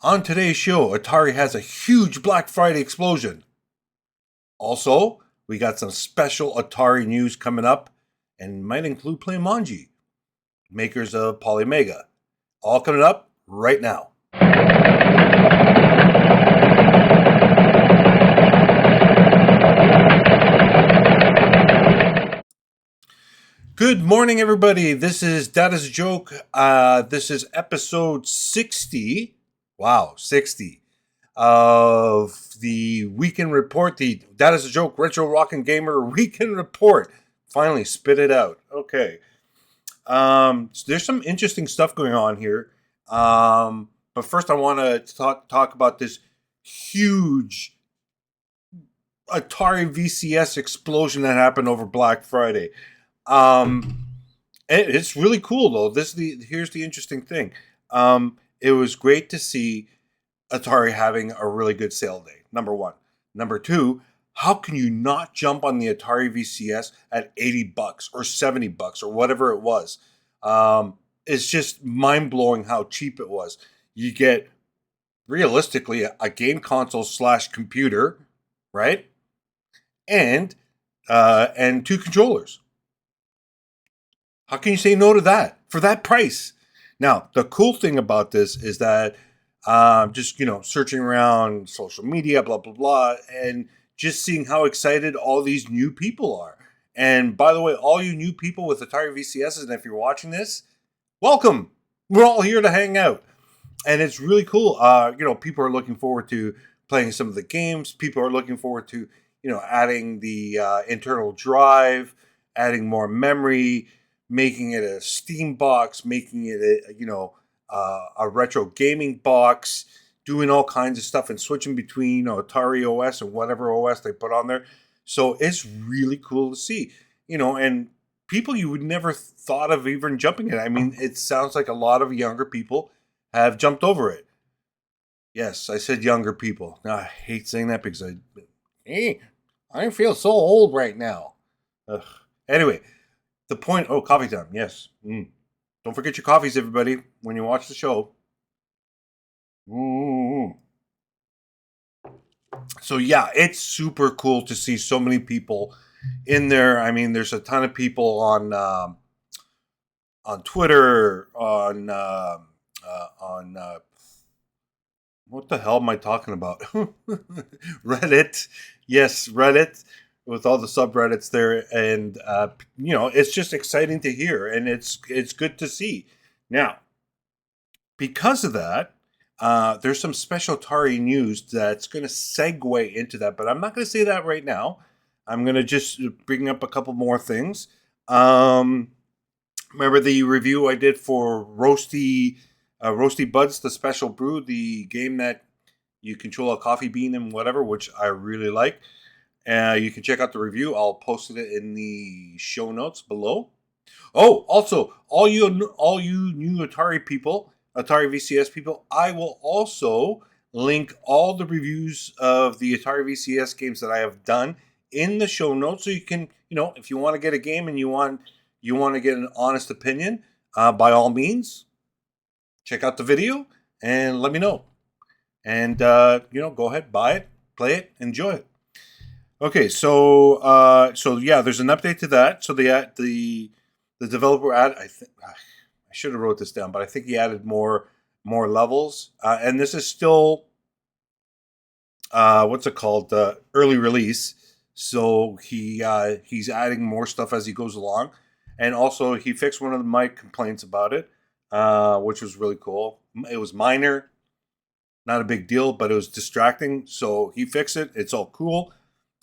On today's show, Atari has a huge Black Friday explosion. Also, we got some special Atari news coming up and might include Playmonji, makers of Polymega. All coming up right now. Good morning, everybody. This is Dadisajoke. This is episode 60. Wow, 60 of the Weekend Report, the Dadisajoke Retro Rockin' Gamer Weekend Report. Finally, spit it out. Okay. So there's some interesting stuff going on here. But first, I want to talk about this huge Atari VCS explosion that happened over Black Friday. It's really cool though. Here's the interesting thing. It was great to see Atari having a really good sale day. Number one. Number two, how can you not jump on the Atari VCS at $80 or $70 or whatever it was? It's just mind blowing how cheap it was. You get realistically a game console / computer, right? And two controllers. How can you say no to that for that price? Now, the cool thing about this is that just, searching around social media, blah, blah, blah, and just seeing how excited all these new people are. And by the way, all you new people with Atari VCSs, and if you're watching this, welcome. We're all here to hang out. And it's really cool. People are looking forward to playing some of the games. People are looking forward to, adding the internal drive, adding more memory, making it a Steam box, making it a retro gaming box, doing all kinds of stuff and switching between Atari OS and whatever OS they put on there. So it's really cool to see, and people you would never thought of even jumping it. I mean, it sounds like a lot of younger people have jumped over it. Yes, I said younger people. Now, I hate saying that because I feel so old right now. Ugh. Anyway, the point. Oh, coffee time. Yes. Don't forget your coffees, everybody, when you watch the show. So yeah, it's super cool to see so many people in there. I mean, there's a ton of people on Twitter, on what the hell am I talking about? Reddit. Yes, Reddit, with all the subreddits there, and it's just exciting to hear, and it's good to see. Now, because of that, there's some special Atari news that's going to segue into that, but I'm not going to say that right now. I'm going to just bring up a couple more things. Remember the review I did for Roasty Buds, the special brew, the game that you control a coffee bean and whatever, which I really like. You can check out the review. I'll post it in the show notes below. Oh, also, all you new Atari people, Atari VCS people, I will also link all the reviews of the Atari VCS games that I have done in the show notes, so you can, if you want to get a game and you want to get an honest opinion, by all means, check out the video and let me know. And go ahead, buy it, play it, enjoy it. Okay, so yeah, there's an update to that. So the developer added, I should have wrote this down, but I think he added more levels. And this is still what's it called? Early release. So he's adding more stuff as he goes along. And also he fixed one of my complaints about it, which was really cool. It was minor, not a big deal, but it was distracting. So he fixed it. It's all cool.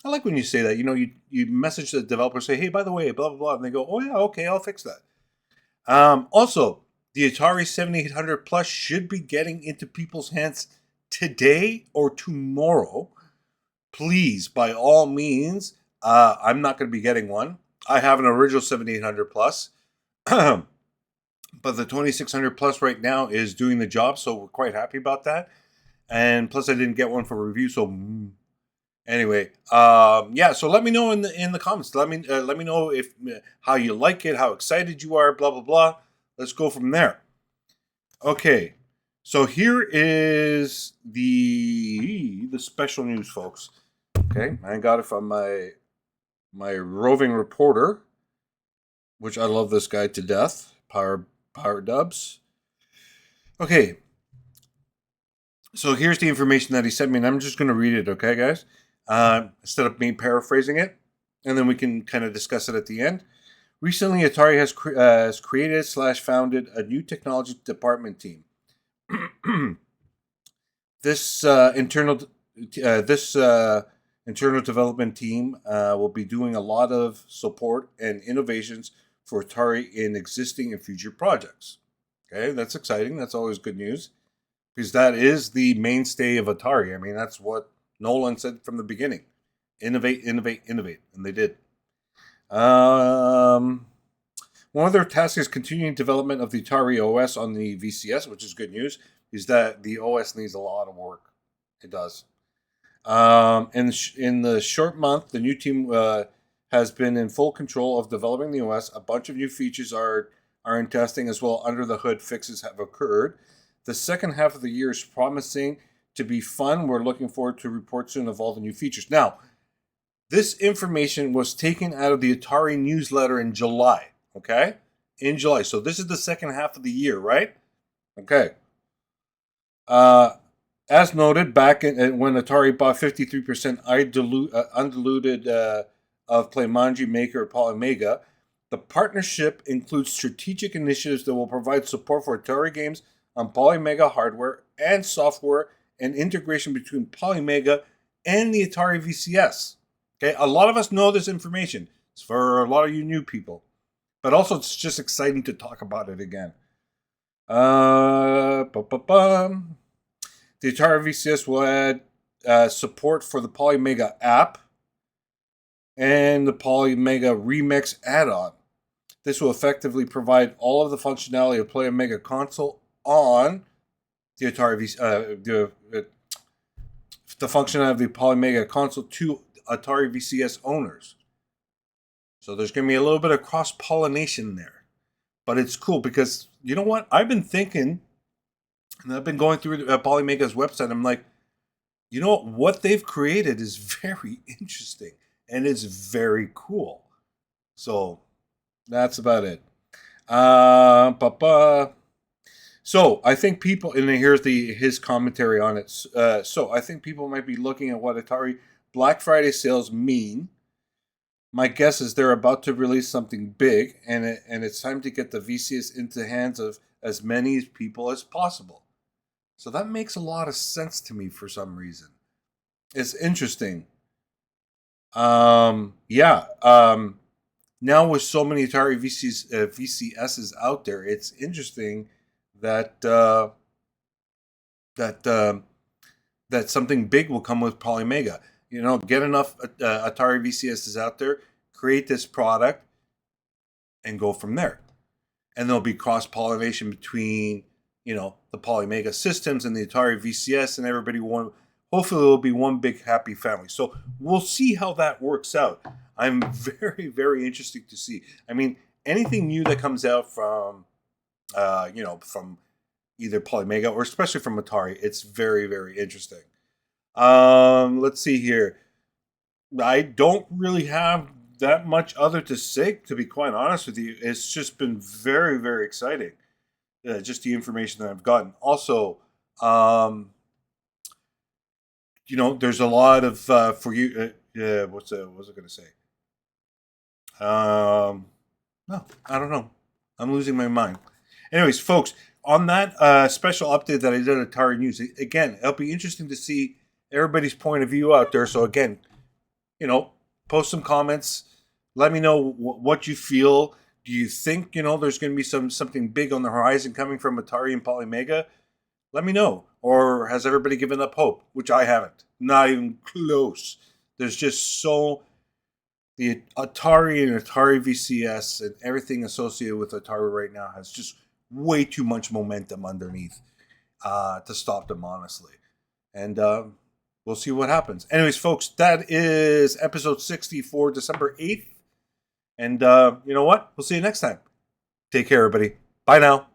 I like when you say that. You message the developer, say, hey, by the way, blah, blah, blah. And they go, oh, yeah, okay, I'll fix that. Also, the Atari 7800 Plus should be getting into people's hands today or tomorrow. Please, by all means, I'm not going to be getting one. I have an original 7800 Plus. But the 2600 Plus right now is doing the job, so we're quite happy about that. And plus, I didn't get one for review, so anyway, so let me know in the comments. Let me know if how you like it, how excited you are, blah blah blah. Let's go from there. Okay, So here is the special news, folks. Okay, I got it from my roving reporter, which I love this guy to death. Power Dubs. Okay, so here's the information that he sent me, and I'm just going to read it. Okay, guys, instead of me paraphrasing it, and then we can kind of discuss it at the end. Recently, Atari has created/founded a new technology department team. This internal development team will be doing a lot of support and innovations for Atari in existing and future projects. Okay, that's exciting. That's always good news because that is the mainstay of Atari. I mean, that's what Nolan said from the beginning: innovate, innovate, innovate, and they did. One of their tasks is continuing development of the Atari OS on the VCS, which is good news. Is that the OS needs a lot of work. It does. In the short month, the new team has been in full control of developing the OS. A bunch of new features are in testing as well. Under the hood, fixes have occurred. The second half of the year is promising to be fun. We're looking forward to report soon of all the new features. Now, this information was taken out of the Atari newsletter in July. Okay? In July. So this is the second half of the year, right? Okay. As noted, back when Atari bought 53% undiluted of Polymega maker Polymega, the partnership includes strategic initiatives that will provide support for Atari games on Polymega hardware and software and integration between Polymega and the Atari VCS. Okay, a lot of us know this information. It's for a lot of you new people. But also, it's just exciting to talk about it again. The Atari VCS will add support for the Polymega app and the Polymega Remix add-on. This will effectively provide all of the functionality of Polymega console on the Atari the functionality of the Polymega console to Atari VCS owners. So there's going to be a little bit of cross-pollination there. But it's cool because, you know what? I've been thinking, and I've been going through Polymega's website. I'm like, you know what they've created is very interesting. And it's very cool. So that's about it. So I think people, and here's his commentary on it. So I think people might be looking at what Atari Black Friday sales mean. My guess is they're about to release something big, and it's time to get the VCS into the hands of as many people as possible. So that makes a lot of sense to me for some reason. It's interesting. Now with so many Atari VCSs out there, it's interesting that that something big will come with Polymega. You know, get enough Atari VCSs out there, create this product, and go from there. And there'll be cross-pollination between, you know, the Polymega systems and the Atari VCS, and everybody hopefully it'll be one big happy family. So we'll see how that works out. I'm very, very interested to see. I mean, anything new that comes out from, from either Polymega or especially from Atari, it's very, very interesting. Let's see here. I don't really have that much other to say, to be quite honest with you. It's just been very, very exciting. Just the information that I've gotten. Also, there's a lot of for you. What was I going to say? No, I don't know. I'm losing my mind. Anyways, folks, on that special update that I did at Atari News, again, it'll be interesting to see everybody's point of view out there. So again, post some comments. Let me know what you feel. Do you think, there's going to be something big on the horizon coming from Atari and Polymega? Let me know. Or has everybody given up hope? Which I haven't. Not even close. There's just the Atari and Atari VCS and everything associated with Atari right now has just way too much momentum underneath to stop them, honestly. And we'll see what happens. Anyways, folks, that is episode 60 for December 8th. And you know what? We'll see you next time. Take care, everybody. Bye now.